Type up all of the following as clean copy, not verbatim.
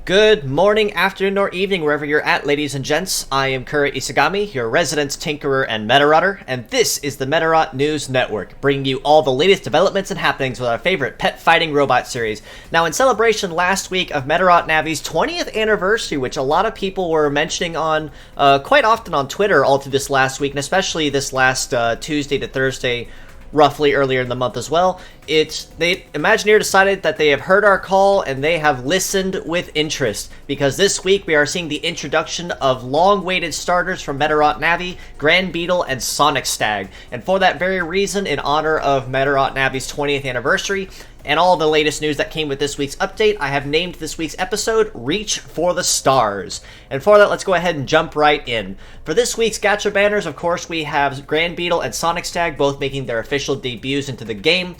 Good morning, afternoon, or evening, wherever you're at, ladies and gents. I am Kura Isagami, your resident Tinkerer and Medarotter, and this is the Medarot News Network, bringing you all the latest developments and happenings with our favorite pet fighting robot series. Now, in celebration last week of Medarot Navi's 20th anniversary, which a lot of people were mentioning on quite often on Twitter all through this last week, and especially this last Tuesday to Thursday, roughly earlier in the month as well. Imagineer decided that they have heard our call and they have listened with interest, because this week we are seeing the introduction of long-awaited starters from Medarot Navi, Grand Beetle, and Sonic Stag. And for that very reason, in honor of Medarot Navi's 20th anniversary, and all the latest news that came with this week's update, I have named this week's episode, Reach for the Stars. And for that, let's go ahead and jump right in. For this week's Gadget Banners, of course, we have Grand Beetle and Sonic Stag both making their official debuts into the game.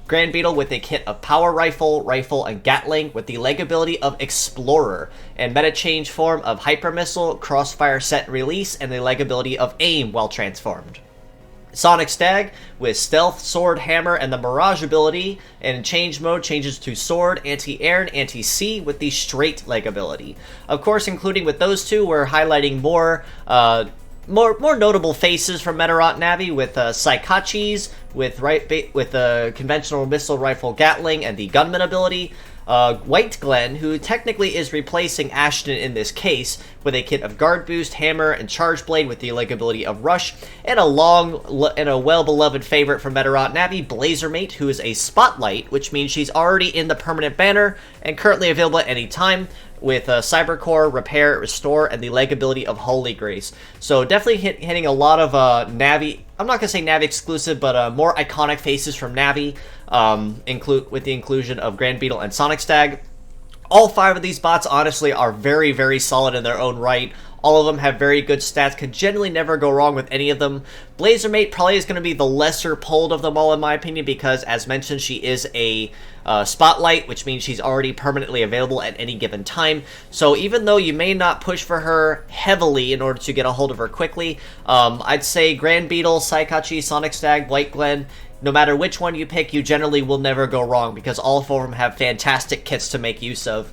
Grand Beetle with a kit of Power Rifle, and Gatling with the leg ability of Explorer, and meta change form of Hyper Missile, Crossfire Set and Release, and the leg ability of Aim while transformed. Sonic Stag with Stealth, Sword, Hammer, and the Mirage ability, and in change mode changes to Sword, Anti-Air, and Anti-Sea with the Straight leg ability. Of course, including with those two, we're highlighting more notable faces from Medarot Navi with Saikachis, with the conventional missile rifle Gatling and the Gunman ability. White Glen, who technically is replacing Ashton in this case, with a kit of Guard Boost, Hammer, and Charge Blade with the leg ability of Rush, and a well-beloved favorite from Medarot Navi, Blazermate, who is a Spotlight, which means she's already in the permanent banner and currently available at any time, with Cybercore, Repair, Restore, and the leg ability of Holy Grace. So definitely hitting a lot of Navi, I'm not going to say Navi exclusive, but more iconic faces from Navi, with the inclusion of Grand Beetle and Sonic Stag. All 5 of these bots, honestly, are very, very solid in their own right. All of them have very good stats, could generally never go wrong with any of them. Blazermate probably is going to be the lesser pulled of them all, in my opinion, because, as mentioned, she is a Spotlight, which means she's already permanently available at any given time. So even though you may not push for her heavily in order to get a hold of her quickly, I'd say Grand Beetle, Saikachi, Sonic Stag, White Glen, no matter which one you pick, you generally will never go wrong, because all 4 of them have fantastic kits to make use of.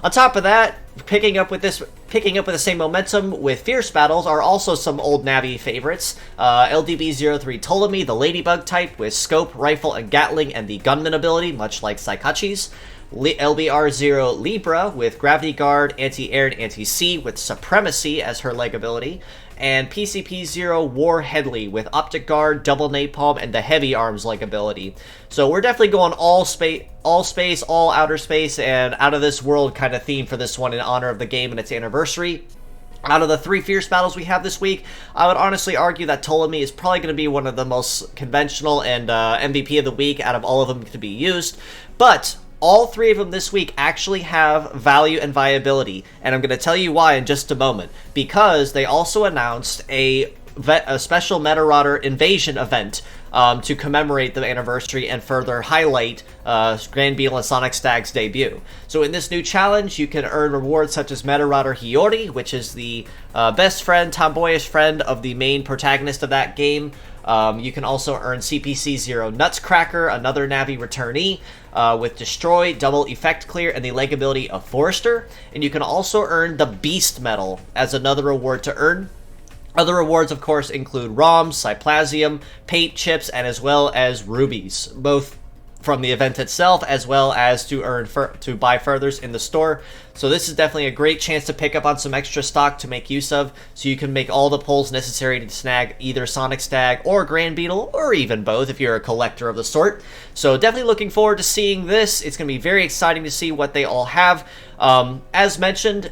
On top of that, picking up with the same momentum with Fierce Battles are also some old Navi favorites. LDB-03 Ptolemy, the Ladybug type, with Scope, Rifle, and Gatling, and the Gunman ability, much like Saikachi's. LBR-0 Libra, with Gravity Guard, Anti-Air, and Anti-Sea, with Supremacy as her leg ability. And PCP-0 War Headley with Optic Guard, Double Napalm, and the Heavy Arms like ability. So we're definitely going all space, all outer space, and out of this world kind of theme for this one in honor of the game and its anniversary. Out of the 3 Fierce Battles we have this week, I would honestly argue that Ptolemy is probably going to be one of the most conventional and MVP of the week out of all of them to be used. But all 3 of them this week actually have value and viability, and I'm going to tell you why in just a moment. Because they also announced a special Medarotter Invasion event to commemorate the anniversary and further highlight Grand Beetle and Sonic Stag's debut. So in this new challenge, you can earn rewards such as Medarotter Hiyori, which is the best friend, tomboyish friend of the main protagonist of that game. You can also earn CPC-0 Nutscracker, another Navi returnee, with Destroy, Double Effect Clear, and the leg ability of Forester. And you can also earn the Beast Medal as another reward to earn. Other rewards, of course, include ROMs, Cyplasium, Paint Chips, and as well as Rubies, both from the event itself as well as to buy furthers in the store. So this is definitely a great chance to pick up on some extra stock to make use of, so you can make all the pulls necessary to snag either Sonic Stag or Grand Beetle, or even both if you're a collector of the sort. So definitely looking forward to seeing this. It's going to be very exciting to see what they all have. As mentioned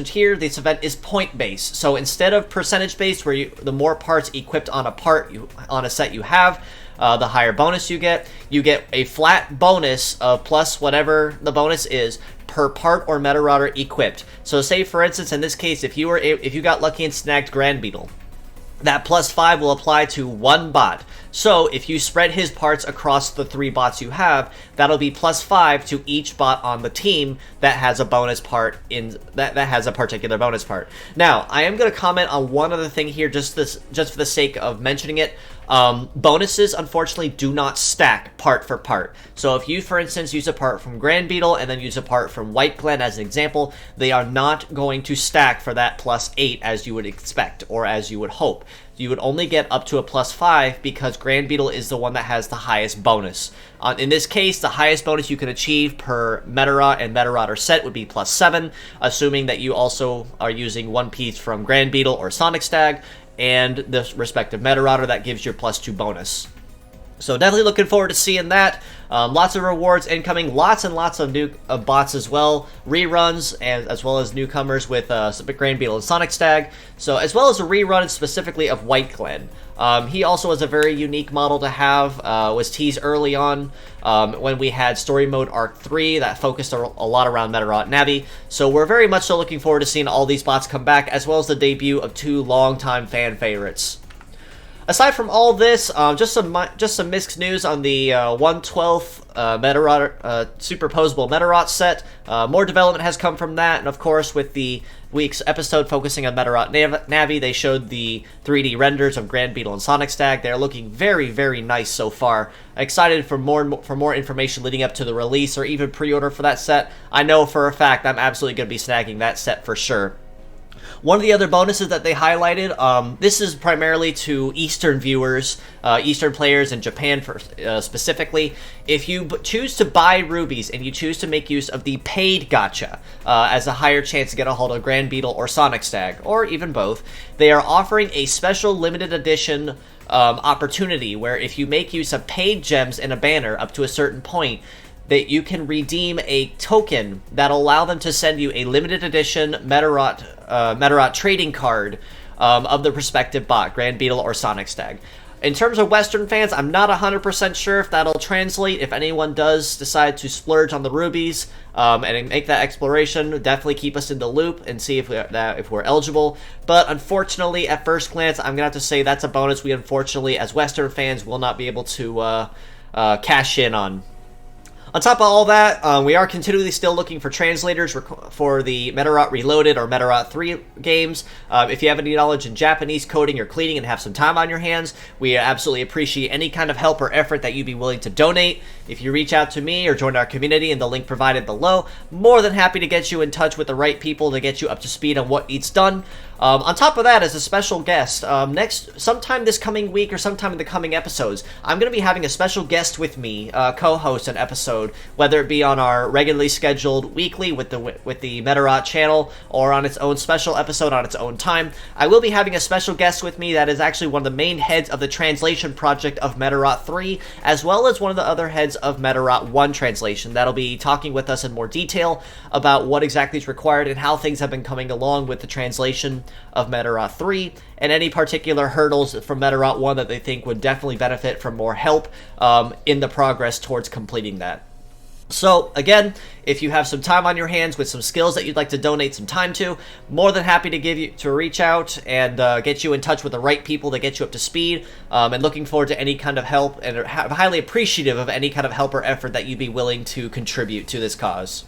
here, this event is point based. So instead of percentage based, where the more parts equipped on a set you have, the higher bonus you get a flat bonus of plus whatever the bonus is per part or Medarotter equipped. So say for instance in this case, if you got lucky and snagged Grand Beetle, that +5 will apply to one bot. So if you spread his parts across the 3 bots you have, that'll be +5 to each bot on the team that has a bonus part that has a particular bonus part. Now, I am going to comment on one other thing here, just for the sake of mentioning it. Bonuses, unfortunately, do not stack part for part. So if you, for instance, use a part from Grand Beetle and then use a part from White Glen as an example, they are not going to stack for that +8 as you would expect or as you would hope. You would only get up to a +5 because Grand Beetle is the one that has the highest bonus. In this case, the highest bonus you can achieve per Medarot and Medarotter set would be +7, assuming that you also are using one piece from Grand Beetle or Sonic Stag, and the respective Medarotter that gives your +2 bonus. So definitely looking forward to seeing that. Lots of rewards incoming, lots and lots of new bots as well, reruns, as well as newcomers with Grand Beetle and Sonic Stag. So as well as a rerun specifically of White Glen. He also is a very unique model to have. Was teased early on when we had Story Mode Arc 3 that focused a lot around Medarot Navi. So we're very much so looking forward to seeing all these bots come back, as well as the debut of 2 longtime fan favorites. Aside from all this, just some misc news on the 1/12 superposable Medarot set. More development has come from that, and of course, with the week's episode focusing on Medarot Navi, they showed the 3D renders of Grand Beetle and Sonic Stag. They're looking very, very nice so far. Excited for more information leading up to the release or even pre-order for that set. I know for a fact I'm absolutely going to be snagging that set for sure. One of the other bonuses that they highlighted, this is primarily to Eastern viewers, Eastern players in Japan specifically. If you choose to buy rubies and you choose to make use of the paid gacha as a higher chance to get a hold of Grand Beetle or Sonic Stag, or even both, they are offering a special limited edition opportunity where if you make use of paid gems in a banner up to a certain point, that you can redeem a token that'll allow them to send you a limited edition Medarot trading card of the respective bot, Grand Beetle or Sonic Stag. In terms of Western fans, I'm not 100% sure if that'll translate. If anyone does decide to splurge on the rubies and make that exploration, definitely keep us in the loop and see if we're eligible. But unfortunately, at first glance, I'm going to have to say that's a bonus we unfortunately, as Western fans, will not be able to cash in on. On top of all that, we are continually still looking for translators for the Medarot Reloaded or Medarot 3 games. If you have any knowledge in Japanese coding or cleaning and have some time on your hands, we absolutely appreciate any kind of help or effort that you'd be willing to donate. If you reach out to me or join our community in the link provided below, more than happy to get you in touch with the right people to get you up to speed on what needs done. On top of that, as a special guest, sometime this coming week or sometime in the coming episodes, I'm going to be having a special guest with me co-host an episode, whether it be on our regularly scheduled weekly with the Medarot channel or on its own special episode on its own time. I will be having a special guest with me that is actually one of the main heads of the translation project of Medarot 3, as well as one of the other heads of Medarot 1 translation. That'll be talking with us in more detail about what exactly is required and how things have been coming along with the translation of Medarot 3, and any particular hurdles from Medarot 1 that they think would definitely benefit from more help in the progress towards completing that. So, again, if you have some time on your hands with some skills that you'd like to donate some time to, more than happy to reach out and get you in touch with the right people to get you up to speed, and looking forward to any kind of help, and highly appreciative of any kind of help or effort that you'd be willing to contribute to this cause.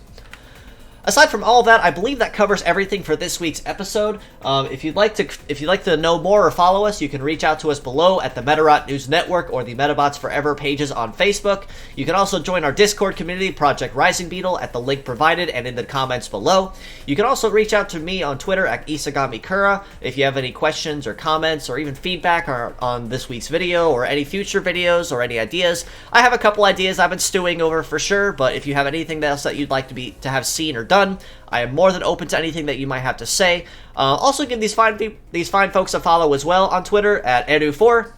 Aside from all of that, I believe that covers everything for this week's episode. If you'd like to know more or follow us, you can reach out to us below at the Medarot News Network or the Metabots Forever pages on Facebook. You can also join our Discord community, Project Rising Beetle, at the link provided and in the comments below. You can also reach out to me on Twitter at Isagami if you have any questions or comments or even feedback on this week's video or any future videos or any ideas. I have a couple ideas I've been stewing over for sure, but if you have anything else that you'd like to have seen or done, I am more than open to anything that you might have to say. Also give these fine folks a follow as well on Twitter at Edu4.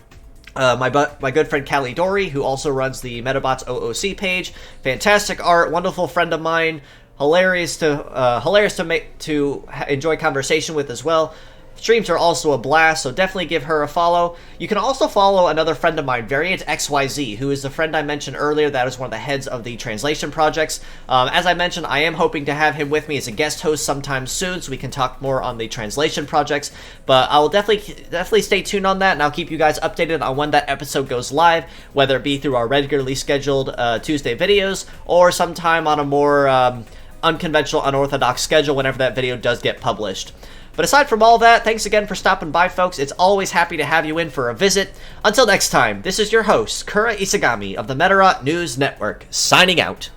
My good friend Callie Dory, who also runs the Metabots OOC page. Fantastic art, wonderful friend of mine, hilarious to enjoy conversation with as well. Streams are also a blast, so definitely give her a follow. You can also follow another friend of mine, Variant XYZ, who is the friend I mentioned earlier that is one of the heads of the translation projects. As I mentioned, I am hoping to have him with me as a guest host sometime soon, so we can talk more on the translation projects. But I will definitely stay tuned on that, and I'll keep you guys updated on when that episode goes live, whether it be through our regularly scheduled Tuesday videos, or sometime on a more unconventional, unorthodox schedule whenever that video does get published. But aside from all that, thanks again for stopping by, folks. It's always happy to have you in for a visit. Until next time, this is your host, Kura Isagami of the Medarot News Network, signing out.